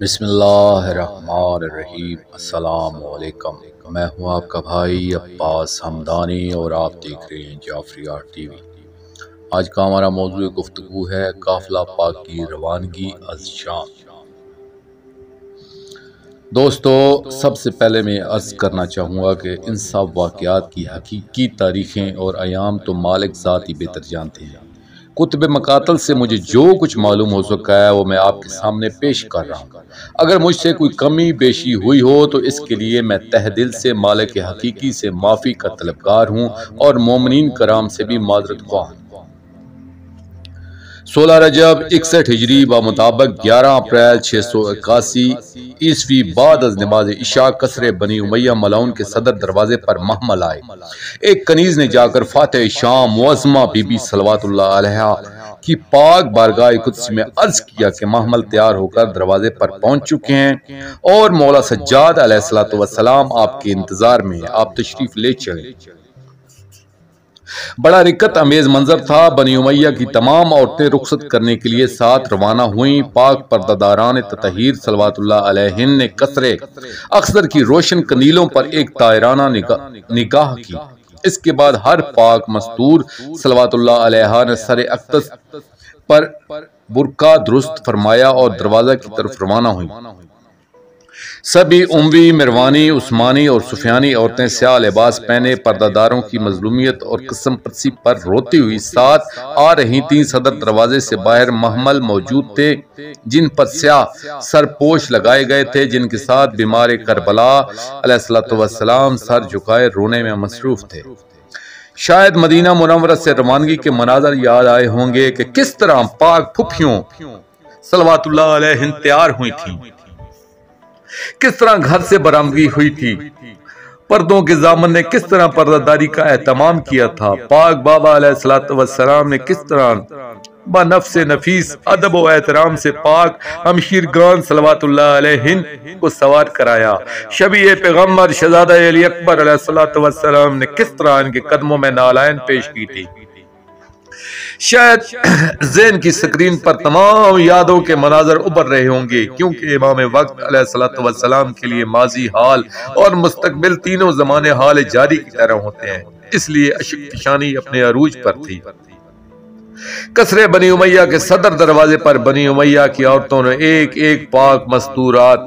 بسم اللہ الرحمن الرحیم۔ السلام علیکم، میں ہوں آپ کا بھائی عباس حمدانی اور آپ دیکھ رہے ہیں جعفری آرٹ ٹی وی۔ آج کا ہمارا موضوع گفتگو ہے قافلہ پاک کی روانگی از شام۔ دوستو، سب سے پہلے میں عرض کرنا چاہوں گا کہ ان سب واقعات کی حقیقی تاریخیں اور ایام تو مالک ذات ہی بہتر جانتے ہیں۔ کتب مقاتل سے مجھے جو کچھ معلوم ہو سکا ہے وہ میں آپ کے سامنے پیش کر رہا ہوں۔ اگر مجھ سے کوئی کمی بیشی ہوئی ہو تو اس کے لیے میں تہ دل سے مالک حقیقی سے معافی کا طلبگار ہوں اور مومنین کرام سے بھی معذرت خواہ ہوں۔ 16 رجب 61 ہجری بمطابق 11 اپریل 681 عیسوی بعد از نماز عشاء قصر بنی امیہ ملعون کے صدر دروازے پر محمل آئے۔ ایک کنیز نے جا کر فاتح شام معظمہ بی بی صلوات اللہ علیہا کی پاک بارگاہ قدس میں عرض کیا کہ محمل تیار ہو کر دروازے پر پہنچ چکے ہیں اور مولا سجاد علیہ السلام آپ کے انتظار میں ہیں، آپ تشریف لے چلیں۔ بڑا رکت امیز منظر تھا۔ بنی امیہ کی تمام عورتیں رخصت کرنے کے لیے ساتھ روانہ ہوئیں۔ پاک پردہ تطہیر صلوات اللہ علیہن نے قصر اخضر کی روشن کنیلوں پر ایک طائرانہ نگاہ کی۔ اس کے بعد ہر پاک مستور صلوات اللہ علیہ نے سر اقدس پر برقع درست فرمایا اور دروازہ کی طرف روانہ ہوئیں۔ سبھی اموی، مروانی، عثمانی اور سفیانی عورتیں سیاہ لباس پہنے پردہ داروں کی مظلومیت اور قسم پرسی پر روتی ہوئی ساتھ آ رہی تھیں۔ صدر دروازے سے باہر محمل موجود تھے جن پر سیاہ سرپوش لگائے گئے تھے، جن کے ساتھ بیمار کربلا علیہ السلام سر جھکائے رونے میں مصروف تھے۔ شاید مدینہ منورہ سے روانگی کے مناظر یاد آئے ہوں گے کہ کس طرح پاک پھپھیوں صلوات اللہ علیہن تیار ہوئی تھیں، کس طرح گھر سے برآمدگی ہوئی تھی، پردوں کے ضامن نے کس طرح پردہ داری کا اہتمام کیا تھا، پاک بابا علیہ السلام نے کس طرح بنفس نفیس ادب و احترام سے پاک ہمشیرگان صلوات اللہ علیہن کو سوار کرایا، شبیہ پیغمبر شہزادہ علی اکبر علیہ السلام نے کس طرح ان کے قدموں میں نالائن پیش کی تھی۔ شاید ذہن کی سکرین پر تمام یادوں کے مناظر ابھر رہے ہوں گے، کیونکہ امام وقت علیہ السلام کے لیے ماضی حال اور مستقبل تینوں زمانے حال جاری کی طرح ہوتے ہیں، اس لیے اشک فشانی اپنے عروج پر تھی۔ قصر بنی امیہ کے صدر دروازے پر بنی امیہ کی عورتوں نے ایک ایک پاک مستورات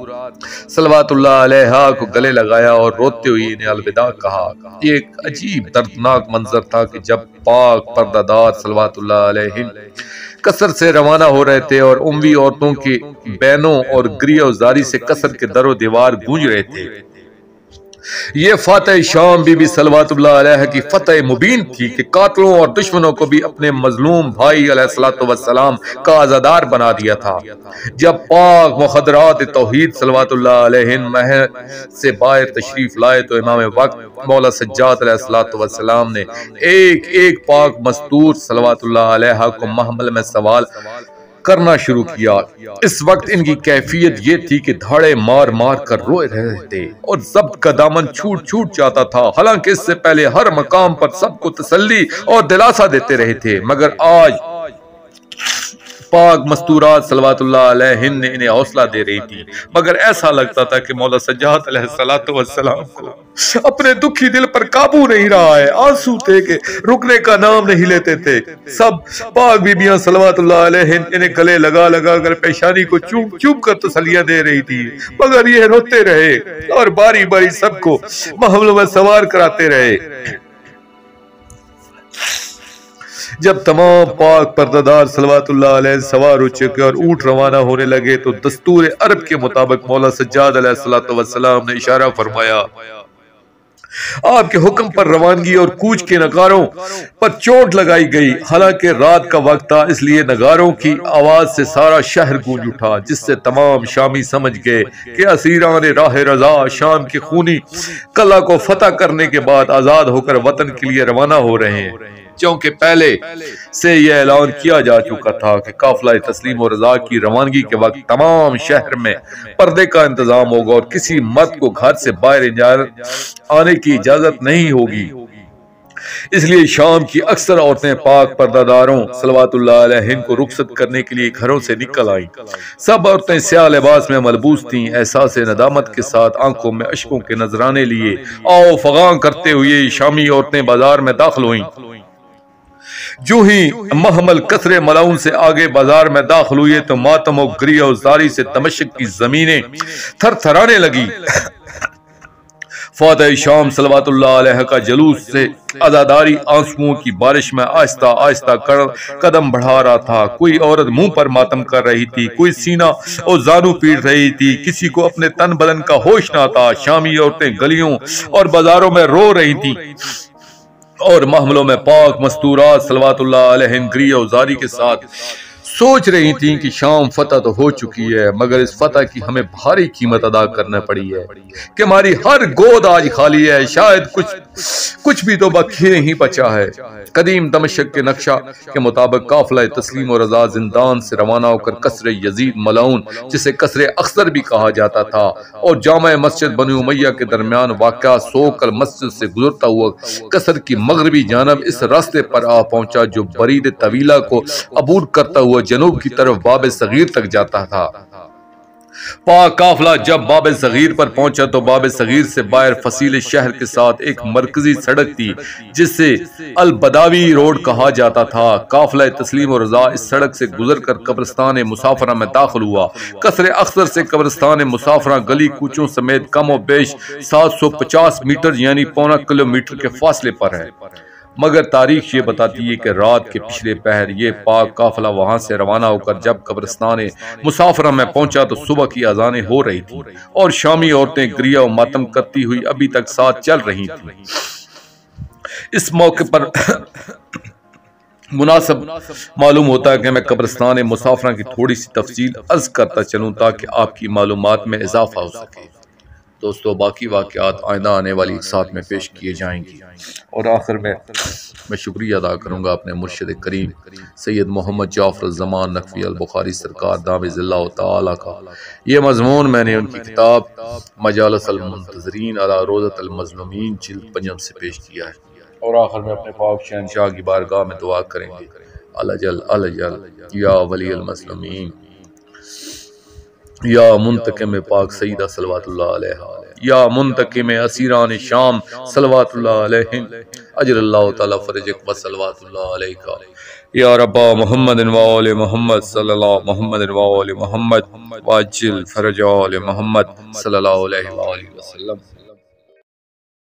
صلوات اللہ علیہا کو گلے لگایا اور روتے ہوئے انہیں الوداع کہا۔ یہ ایک عجیب دردناک منظر تھا کہ جب پاک پردہ دار صلوات اللہ علیہن قصر سے روانہ ہو رہے تھے اور اموی عورتوں کے بینوں اور گریہ و زاری سے قصر کے در و دیوار گونج رہے تھے۔ یہ فاتح شام بی بی صلوات اللہ علیہ کی فتح مبین تھی کہ قاتلوں اور دشمنوں کو بھی اپنے مظلوم بھائی علیہ السلام کا عزادار بنا دیا تھا۔ جب پاک مخدرات توحید صلوات اللہ علیہ محل سے باہر تشریف لائے تو امام وقت مولا سجاد علیہ السلام نے ایک ایک پاک مستور صلوات اللہ علیہ کو محمل میں سوال کرنا شروع کیا۔ اس وقت ان کی کیفیت یہ تھی کہ دھاڑے مار مار کر روئے رہے تھے اور ضبط کا دامن چھوٹ جاتا تھا، حالانکہ اس سے پہلے ہر مقام پر سب کو تسلی اور دلاسا دیتے رہے تھے، مگر آج پاک مستورات صلوات اللہ علیہن نے انہیں حوصلہ دے رہی تھی، مگر ایسا لگتا تھا کہ مولا سجاد علیہ السلام کو اپنے دکھی دل پر قابو نہیں رہا ہے۔ آنسو تھے کہ رکنے کا نام نہیں لیتے تھے۔ سب پاک بیبیاں صلوات اللہ علیہن انہیں گلے لگا لگا کر پیشانی کو چوم چوم کر تسلیاں دے رہی تھی، مگر یہ روتے رہے اور باری باری سب کو محمل میں سوار کراتے رہے۔ جب تمام پاک پردہ دار صلوات اللہ علیہ سوار ہو چکے اور اونٹ روانہ ہونے لگے تو دستور عرب کے مطابق مولا سجاد علیہ السلام نے اشارہ فرمایا۔ آپ کے حکم پر روانگی اور کوچ کے نگاروں پر چوٹ لگائی گئی۔ حالانکہ رات کا وقت تھا، اس لیے نگاروں کی آواز سے سارا شہر گونج اٹھا، جس سے تمام شامی سمجھ گئے کہ اسیران راہ رضا شام کی خونی قلعہ کو فتح کرنے کے بعد آزاد ہو کر وطن کے لیے روانہ ہو رہے ہیں، چونکہ پہلے سے یہ اعلان کیا جا چکا تھا کہ قافلہ تسلیم و رضا کی روانگی کے وقت تمام شہر میں پردے کا انتظام ہوگا اور کسی مرد کو گھر سے باہر آنے کی اجازت نہیں ہوگی۔ اس لیے شام کی اکثر عورتیں پاک پردہ داروں صلوات اللہ علیہن کو رخصت کرنے کے لیے گھروں سے نکل آئیں۔ سب عورتیں سیاہ لباس میں ملبوس تھیں، احساس ندامت کے ساتھ آنکھوں میں اشکوں کے نذرانے لیے آؤ فغاں کرتے ہوئے شامی عورتیں بازار میں داخل ہوئیں۔ جو ہی محمل کثرے ملاؤن سے آگے بازار میں داخل ہوئے تو ماتم و گریہ و زاری سے دمشق کی زمینیں تھر تھرانے لگی۔ فاتح شام صلوات اللہ علیہ کا جلوس سے عزاداری آنسوؤں کی بارش میں آہستہ آہستہ قدم بڑھا رہا تھا۔ کوئی عورت منہ پر ماتم کر رہی تھی، کوئی سینہ اور زانو پیٹ رہی تھی، کسی کو اپنے تن بدن کا ہوش نہ تھا۔ شامی عورتیں گلیوں اور بازاروں میں رو رہی تھیں اور محملوں میں پاک مستورات صلوات اللہ علیہ گریہ و زاری کے ساتھ سوچ رہی تھیں کہ شام فتح تو ہو چکی ہے، مگر اس فتح کی ہمیں بھاری قیمت ادا کرنا پڑی ہے کہ ہماری ہر گود آج خالی ہے، شاید کچھ بھی تو باقی نہیں بچا ہے۔ قدیم دمشق کے نقشہ کے مطابق قافلہ تسلیم و رضا زندان سے روانہ ہو کر قصر یزید ملعون، جسے قصر اخضر بھی کہا جاتا تھا، اور جامع مسجد بنی امیہ کے درمیان واقع سوکل مسجد سے گزرتا ہوا قصر کی مغربی جانب اس راستے پر آ پہنچا جو برید طویلہ کو عبور کرتا ہوا جنوب کی طرف باب صغیر تک جاتا تھا۔ پاک قافلہ جب باب صغیر پر پہنچا تو باب صغیر سے باہر فصیل شہر کے ساتھ ایک مرکزی سڑک تھی جسے البداوی روڈ کہا جاتا تھا۔ قافلہ تسلیم و رضا اس سڑک سے گزر کر قبرستان مسافرہ میں داخل ہوا۔ قصر اخضر سے قبرستان مسافرہ گلی کوچوں سمیت کم و بیش 750 میٹر یعنی پونا کلومیٹر کے فاصلے پر ہے، مگر تاریخ یہ بتاتی ہے کہ رات کے پچھلے پہر یہ پاک قافلہ وہاں سے روانہ ہو کر جب قبرستان مسافرہ میں پہنچا تو صبح کی اذانیں ہو رہی تھیں اور شامی عورتیں گریہ و ماتم کرتی ہوئی ابھی تک ساتھ چل رہی تھیں۔ اس موقع پر مناسب معلوم ہوتا ہے کہ میں قبرستان مسافرہ کی تھوڑی سی تفصیل عرض کرتا چلوں تاکہ آپ کی معلومات میں اضافہ ہو سکے۔ دوستو باقی واقعات آئندہ آنے والی ایک ساتھ میں پیش کیے جائیں گی، اور آخر میں شکریہ ادا کروں گا اپنے مرشد کریم سید محمد جعفر الزمان نقوی البخاری سرکار دامز اللہ تعالی کا۔ یہ مضمون میں نے ان کی کتاب مجالس المنتظرین علی روضۃ المظلومین جلد 5 سے پیش کیا ہے، اور آخر میں اپنے پاک شہنشاہ کی بارگاہ میں دعا کریں گے۔ الجل الجل یا ولی المظلومین، یا منتقم پاک سیدہ صلوات اللہ علیہ، یا منتقم اسیران شام صلوات اللہ علیہ، اجر اللہ تعالی فرجک و صلوات اللہ علیہ، یا رب محمد و آل محمد صلی اللہ محمد و آل محمد واجل فرج آل محمد صلی اللہ علیہ وآلہ وسلم۔